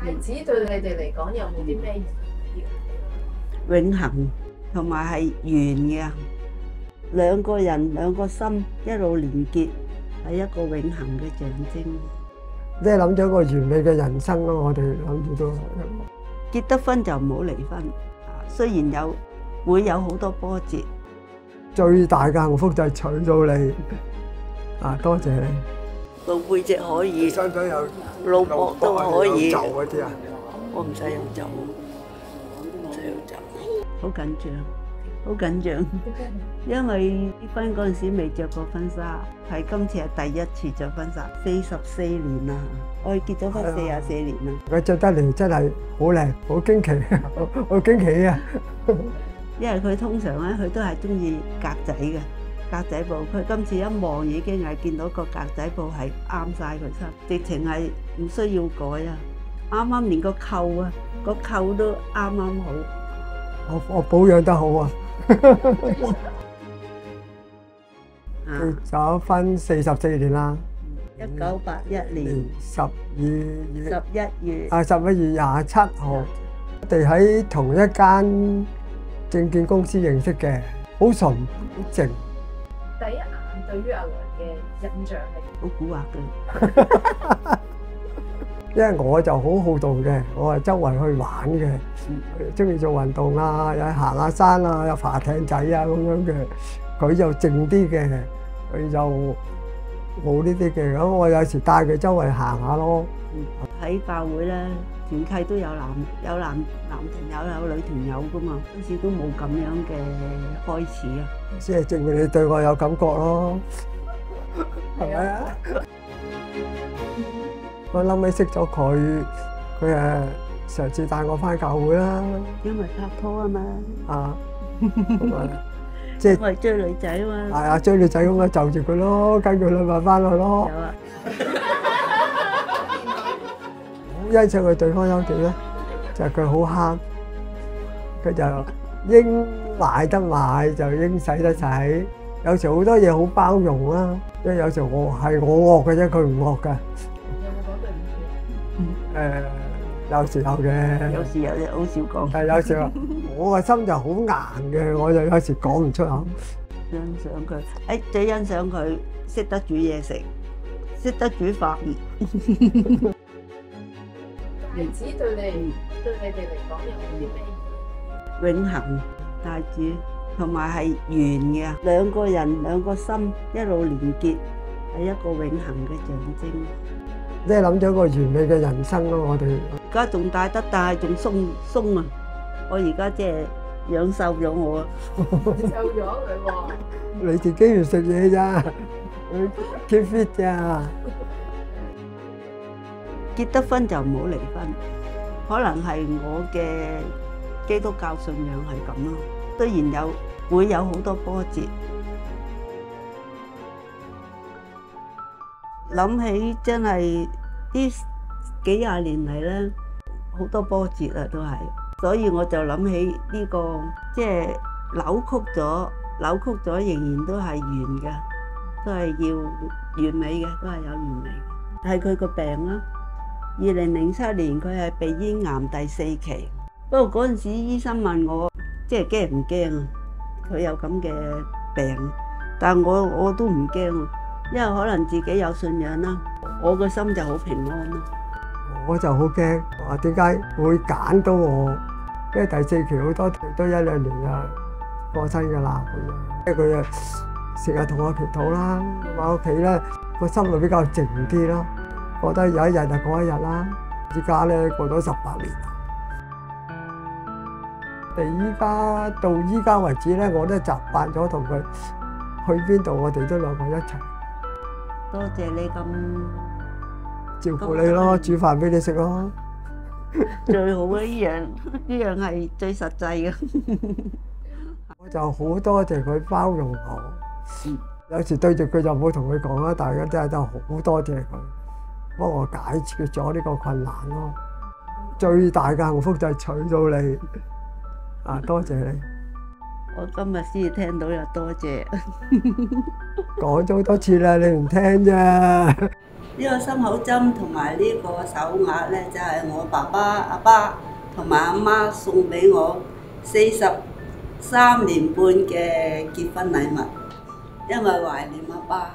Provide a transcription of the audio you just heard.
孩子對你哋嚟講有冇啲咩意義？永恆同埋係圓嘅，兩個人兩個心一路連結，係一個永恆嘅象徵。即係諗咗個完美嘅人生咯，我哋諗住都結得婚就唔好離婚，雖然會有好多波折，最大嘅幸福就係娶到你多謝你。露背脊可以，使唔使有露膊都可以。就嗰啲啊？我唔使用袖，唔使用袖，好緊張，好緊張，因為結婚嗰陣時未着過婚紗，係今次係第一次着婚紗，44年啦，我結咗婚44年啦。佢着得嚟真係好靚，好驚奇，好驚喜啊！因為佢通常咧，佢都係中意格仔嘅格仔布，佢今次一望已經係見到個格仔布係啱晒佢身，直情係唔需要改啊！啱啱連個扣啊，個扣都啱啱好。我保養得好啊！結婚44年啦，1981年11月27號，我哋喺同一間證券公司認識嘅，好純好靜。第一眼對於阿娘嘅印象係好蠱惑嘅，因為我就好好動嘅，我係周圍去玩嘅，中意做運動啊，又行下山啊，又爬艇仔啊咁樣嘅。佢就靜啲嘅，佢就冇呢啲嘅。咁我有時帶佢周圍行下咯。喺教會咧，團契都有男團友有女團友噶嘛，好似都冇咁樣嘅開始啊。即係證明你對我有感覺咯，係咪啊？我後尾識咗佢，佢上次帶我返教會啦。因為拍拖啊嘛。即係因為追女仔啊嘛。係啊，追女仔咁啊，就住佢咯，跟佢兩埋返去咯。有啊。好欣賞佢對方優點咧，就係佢好慳，佢就應買得買，就應使得使。有時好多嘢好包容啦，因為有時我惡嘅啫，佢唔惡㗎。有冇講對唔住？有時有嘅。有時有啫，好少講。係有時我個心就好硬嘅，我就有時講唔出口。欣賞佢，最欣賞佢識得煮嘢食，識得煮飯。孩子對你哋嚟講有冇啲咩意義？永恆大主同埋係圓嘅，兩個人兩個心一路連結，係一個永恆嘅象徵。即係諗咗個完美嘅人生咯，我哋而家仲帶得，但係仲鬆啊！我而家即係養瘦咗我啊！瘦咗佢喎。你自己唔食嘢咋？keep fit 咋？結得婚就唔好離婚，可能係我嘅基督教信仰係咁咯。雖然會有好多波折，諗起真係呢幾廿年嚟咧，好多波折啊都係，所以我就諗起呢個即係扭曲咗，仍然都係圓嘅，都係要完美嘅，都係有完美嘅。係佢個病啦。2007年佢係鼻咽癌第4期，不過嗰陣時醫生問我，即係驚唔驚啊？佢有咁嘅病，但我都唔驚，因為可能自己有信仰啦，我個心就好平安咯。我就好驚，話點解會揀到我？因為第4期好多都1-2年就過身㗎啦，咁樣。佢啊成日同我祈禱啦，喺屋企咧個心會比較靜啲咯。覺得有一日就過一日啦，而家咧過咗18年啦。到依家為止咧，我都習慣咗同佢去邊度，我哋都兩個一齊。多謝你咁照顧你咯，煮飯俾你食咯。最好嘅呢樣係最實際嘅。我就好多謝佢包容我。有時對住佢就冇同佢講啦，大家真係好多謝佢。幫我解決咗呢個困難咯，最大嘅幸福就係娶到你，多謝你。我今日先至聽到又多謝，講咗好多次啦，你唔聽啫。呢個心口針同埋呢個手鐲咧，就係我爸爸、阿爸同埋阿媽送俾我43年半嘅結婚禮物，因為懷念阿爸。